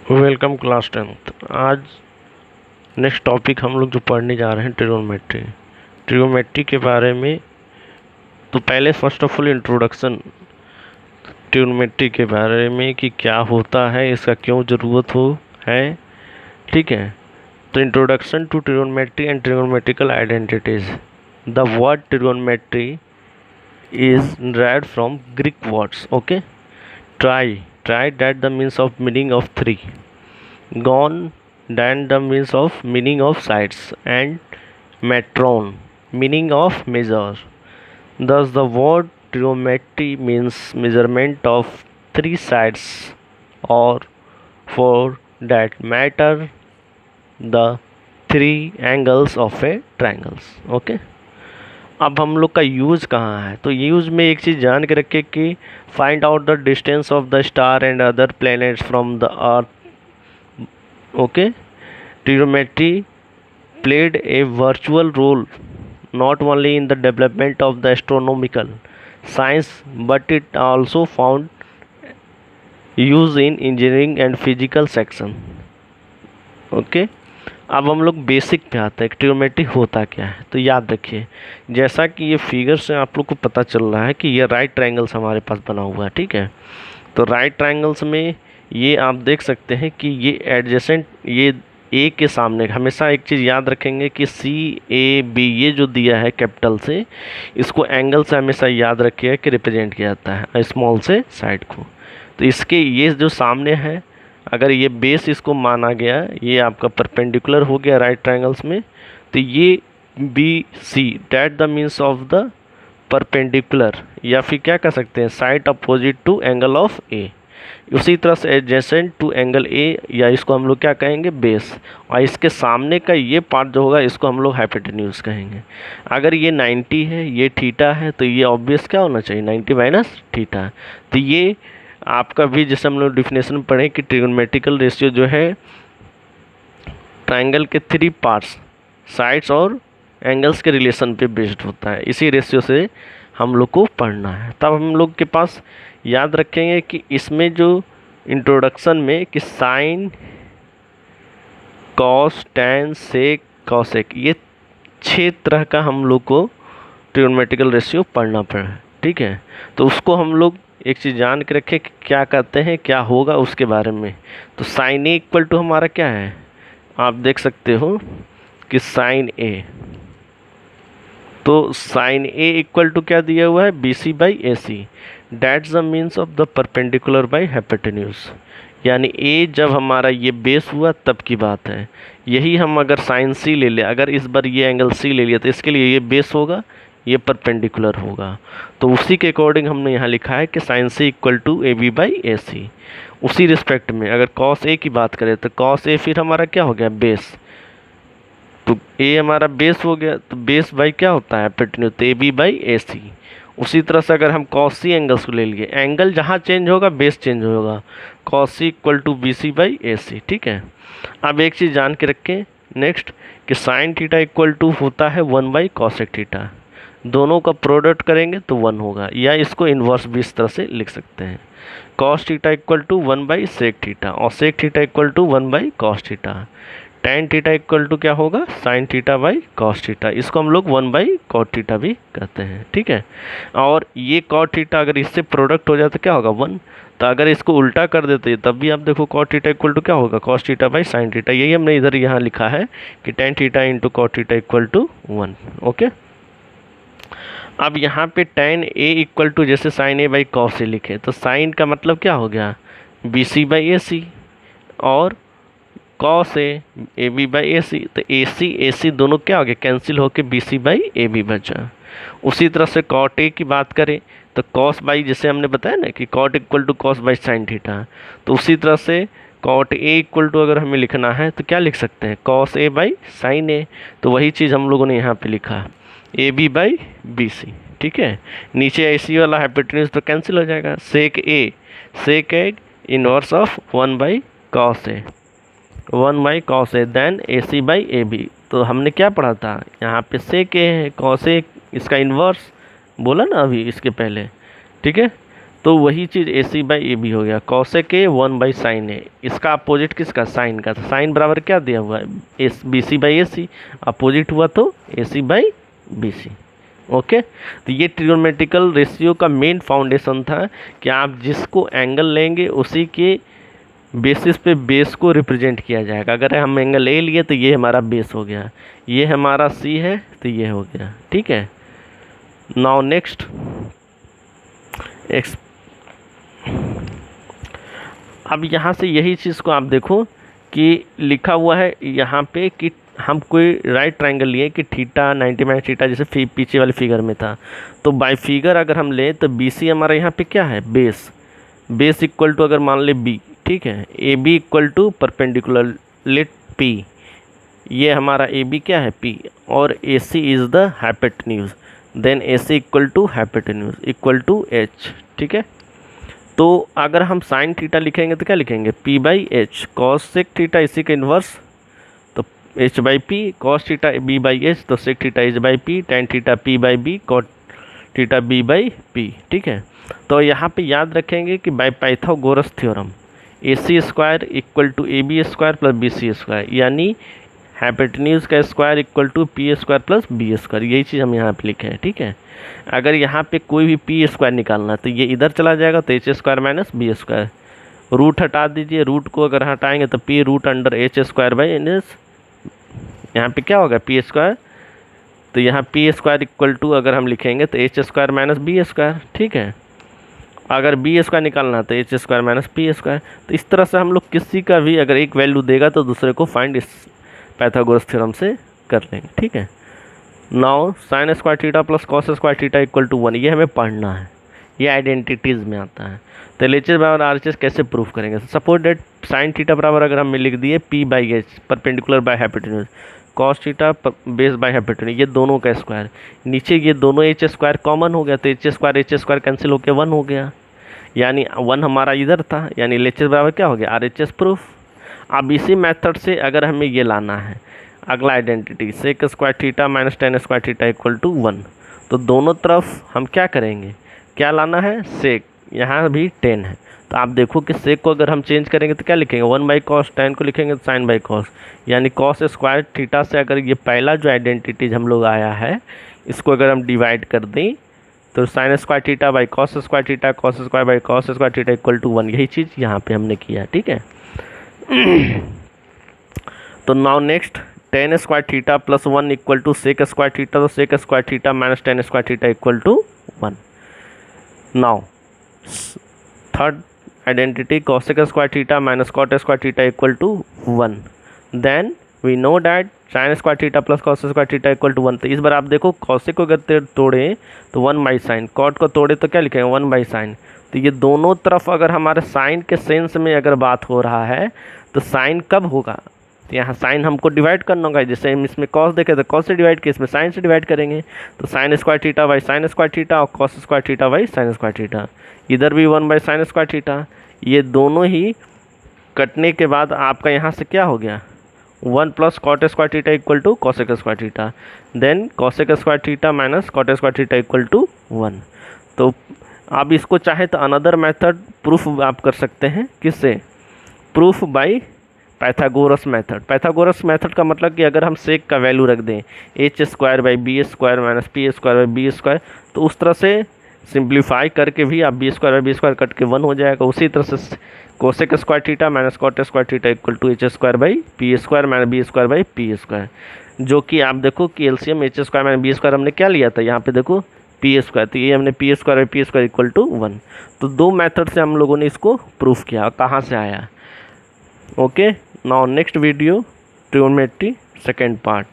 Welcome class 10th। आज next topic हम लोग जो पढ़ने जा रहे हैं ट्रिगोनोमेट्री के बारे में। तो पहले first of all introduction trigonometry के बारे में कि क्या होता है, इसका क्यों ज़रूरत हो है। ठीक है, तो introduction to trigonometry and trigonometrical identities. The word trigonometry is derived from Greek words. Okay, try that the means of meaning of three, gone then the means of meaning of sides, and metron meaning of measure. Thus the word trigonometry means measurement of three sides, or for that matter the three angles of a triangles. Okay, अब हम लोग का use कहाँ है, तो use में एक चीज़ जान के रखे कि find out the distance of the star and other planets from the earth. Okay, trigonometry played a virtual role not only in the development of the astronomical science but it also found use in engineering and physical section. Okay, अब हम लोग basic पे आते हैं, trigonometry होता क्या है। तो याद रखिए, जैसा कि ये फिगर से आप लोग को पता चल रहा है कि ये राइट ट्रायंगल्स हमारे पास बना हुआ है। ठीक है, तो राइट ट्रायंगल्स में ये आप देख सकते हैं कि ये एडजेसेंट, ये ए के सामने हमेशा एक चीज़ याद रखेंगे कि सी ए बी ये जो दिया है कैपिटल से, इसको एंगल से हमेशा याद रखिएगा कि रिप्रेजेंट किया जाता है स्मॉल से साइड को। तो इसके ये जो सामने है, अगर ये बेस इसको माना गया, ये आपका परपेंडिकुलर हो गया राइट ट्रायंगल्स में, तो ये B C that the means of the perpendicular, या फिर क्या कह सकते हैं side opposite to angle of A. उसी तरह से एडजेसेंट टू एंगल ए, या इसको हम लोग क्या कहेंगे बेस, और इसके सामने का ये पार्ट जो होगा इसको हम लोग हाइपोटेन्यूज कहेंगे। अगर ये 90 है, ये थीटा है, तो ये ऑब्वियस क्या होना चाहिए 90 माइनस थीटा। तो ये आपका भी जैसे हम लोग डिफिनेशन पढ़े कि ट्रिगोनोमेट्रिकल रेशियो जो है ट्रायंगल के थ्री पार्ट्स, साइड्स और एंगल्स के रिलेशन पे बेस्ड होता है। इसी रेशियो से हम लोग को पढ़ना है। तब हम लोग के पास याद रखेंगे कि इसमें जो इंट्रोडक्शन में कि साइन, कॉस, टैन, सेक, कॉसेक, ये 6 तरह का हम लोग को ट्रिगोनोमेट्रिकल रेशियो पढ़ना पड़ा। ठीक है, तो उसको हम लोग एक चीज़ जान के रखें कि क्या कहते हैं, क्या होगा उसके बारे में। तो साइन ए इक्वल टू हमारा क्या है, आप देख सकते हो कि साइन ए, तो साइन ए इक्वल टू क्या दिया हुआ है B C by A C, that's the means of the perpendicular by hypotenuse. यानी ए जब हमारा ये बेस हुआ तब की बात है। यही हम अगर साइन सी ले लें, अगर इस बार ये एंगल सी ले लिया, तो इसके लिए ये बेस होगा, ये परपेंडिकुलर होगा। तो उसी के अकॉर्डिंग हमने यहाँ लिखा है कि sine C equal to A B by A C. उसी रिस्पेक्ट में अगर कॉस ए की बात करें तो कॉस ए फिर हमारा क्या हो गया बेस, तो ए हमारा बेस हो गया, तो बेस बाई क्या होता है हाइपोटेन्यूज, तो ए बी बाई ए सी। उसी तरह से अगर हम कॉस सी एंगल्स को ले लिए, एंगल जहाँ चेंज होगा बेस चेंज होगा, cos C equal to B C by A C. ठीक है, अब एक चीज़ जान के रखें नेक्स्ट कि साइन थीटा इक्वल टू होता है 1 बाई कॉसेक थीटा। दोनों का प्रोडक्ट करेंगे तो 1 होगा, या इसको इन्वर्स भी इस तरह से लिख सकते हैं, cos theta equal to 1 by sec theta, और sec theta equal to 1 by cos theta. Tan theta equal to क्या होगा sine theta by cos theta, इसको हम लोग 1 बाई कॉट थीटा भी कहते हैं। ठीक है, और ये कॉट थीटा अगर इससे प्रोडक्ट हो जाए तो क्या होगा 1। तो अगर इसको उल्टा कर देते तब भी आप देखो कॉट थीटा इक्वल टू क्या होगा cos theta by sine theta. यही हमने इधर यहाँ लिखा है कि tan theta into cot theta equal to 1। Okay, अब यहाँ पे टैन ए इक्वल टू जैसे sine A by cos A लिखे, तो साइन का मतलब क्या हो गया B C by A C, और cos A B by A C, तो ए सी दोनों क्या हो गया कैंसिल होके B C by A B बचा। उसी तरह से कॉट ए की बात करें तो कॉस बाई, जैसे हमने बताया ना कि cot equal to cos by sine theta, तो उसी तरह से कॉट ए इक्वल टू अगर हमें लिखना है तो क्या लिख सकते हैं cos A by sine A. तो वही चीज़ हम लोगों ने यहाँ पे लिखा A B by B C. ठीक है, नीचे ए सी वाला हाइपोटेन्यूज तो कैंसिल हो जाएगा, sec A inverse of 1 by cos A, 1 by cos A, then A C by A B. तो हमने क्या पढ़ा था यहाँ पे सेक ए है, कॉस ए इसका इन्वर्स बोला ना अभी इसके पहले। ठीक है, तो वही चीज़ ए सी बाई ए बी हो गया, कॉसेक ए 1/sin ए। इसका अपोजिट किसका, साइन का, तो साइन बराबर क्या दिया हुआ है, as B C by A C, opposite हुआ तो A C by B C. Okay, तो ये ट्रिग्नोमेट्रिकल रेशियो का मेन फाउंडेशन था कि आप जिसको एंगल लेंगे उसी के बेसिस पे बेस को रिप्रेजेंट किया जाएगा। अगर हम एंगल ए लिए तो ये हमारा बेस हो गया, ये हमारा सी है तो ये हो गया, ठीक है। नाउ नेक्स्ट अब यहाँ से यही चीज़ को आप देखो कि लिखा हुआ है यहाँ पे कि हम कोई राइट ट्रायंगल लिए कि थीटा 90 थीटा, जैसे पीछे वाले फिगर में था। तो बाय फिगर अगर हम लें तो बी सी हमारा यहाँ पे क्या है, बेस इक्वल टू अगर मान ले बी, ठीक है, A B equal to perpendicular let P, ये हमारा ए बी क्या है पी, और A C is the hypotenuse, then A C equal to hypotenuse equal to H, ठीक है। तो अगर हम साइन थीटा लिखेंगे तो क्या लिखेंगे, P by H, cosec theta इसी का इन्वर्स तो H by P, cos theta B by H तो sec theta H by P, tan theta P by B, cot theta B by P, ठीक है। तो यहाँ पे याद रखेंगे कि by Pythagoras theorem A C square equal to A B square plus B C square, यानी हाइपोटेन्यूज का square equal to P square plus B square, यही चीज़ हम यहाँ पे लिखे हैं, ठीक है। अगर यहाँ पे कोई भी पी स्क्वायर निकालना है तो ये इधर चला जाएगा तो H square minus B square, root हटा दीजिए, रूट को अगर हटाएंगे तो P root under H square by N S, यहाँ पे क्या होगा पी स्क्वायर, तो यहाँ पी स्क्वायर इक्वल टू अगर हम लिखेंगे तो H square minus B square, ठीक है। अगर बी स्क्वायर निकालना तो H square minus P square. तो इस तरह से हम लोग किसी का भी अगर एक वैल्यू देगा तो दूसरे को फाइंड इस पाइथागोरस थ्योरम से कर लेंगे, ठीक है। Now sine square theta plus cos square theta equal to 1, ये हमें पढ़ना है, ये आइडेंटिटीज़ में आता है। तो एल एच एस बराबर आर एच एस कैसे प्रूफ करेंगे, सपोज डेट साइन थीटा बराबर अगर हमने लिख दिए P by H perpendicular by hypotenuse, cos theta base by hypotenuse, ये दोनों का स्क्वायर, नीचे ये दोनों एच स्क्वायर कॉमन हो गया तो एच स्क्वायर कैंसिल होकर 1 हो गया, यानी 1 हमारा इधर था, यानी एल एच एस बराबर क्या हो गया आर एच एस प्रूफ। अब इसी मेथड से अगर हमें ये लाना है अगला identity sec square theta minus tan square theta equal to 1, तो दोनों तरफ हम क्या करेंगे, क्या लाना है सेक, यहाँ भी 10 है तो आप देखो कि सेक को अगर हम चेंज करेंगे तो क्या लिखेंगे 1 बाई कॉस, टेन को लिखेंगे तो साइन बाई कॉस, यानी कॉस स्क्वायर थीटा से अगर ये पहला जो आइडेंटिटीज हम लोग आया है इसको अगर हम डिवाइड कर दें तो sine square theta by cos square theta, cos square by cos square theta equal to 1, यही चीज़ यहाँ पे हमने किया, ठीक है। तो now next tan square theta plus 1 equal to sec square theta, तो sec square theta minus tan square theta equal to 1। Now third identity cosec square theta minus cot square theta equal to 1, then we know that sine square theta plus cos square theta equal to 1। तो इस बार आप देखो cosec को अगर तोड़े तो 1 by sine, cot को तोड़े तो क्या लिखेंगे 1 बाई साइन, तो ये दोनों तरफ अगर हमारे साइन के सेंस में अगर बात हो रहा है तो साइन कब होगा, तो यहाँ साइन हमको डिवाइड करना होगा, जैसे हम इसमें कॉस देखे तो कॉस से डिवाइड किए, इसमें साइन से डिवाइड करेंगे तो sine square theta by sine square theta और cos square theta by sine square theta, इधर भी 1 बाई साइन स्क्वायर थीटा, ये दोनों ही कटने के बाद आपका यहाँ से क्या हो गया 1 plus cot square theta equal to cosec square theta, then cosec square theta minus cot square theta equal to 1। तो आप इसको चाहे तो अनदर मेथड प्रूफ आप कर सकते हैं, किससे, proof by Pythagoras method. Pythagoras method का मतलब कि अगर हम सेक का वैल्यू रख दें H square by B square minus P square by B square, तो उस तरह से सिंप्लीफाई करके भी आप B square by B square cut के 1 हो जाएगा। उसी तरह से cosec square theta minus cot square theta equal to H square by P square minus B square by P square, जो कि आप देखो कि LCM H square minus B square हमने क्या लिया था, यहाँ पे देखो पी स्क्वायर, तो ये हमने P square by P square equal to 1। तो दो मेथड से हम लोगों ने इसको प्रूफ किया, कहाँ से आया। Okay, now next video trigonometry second part.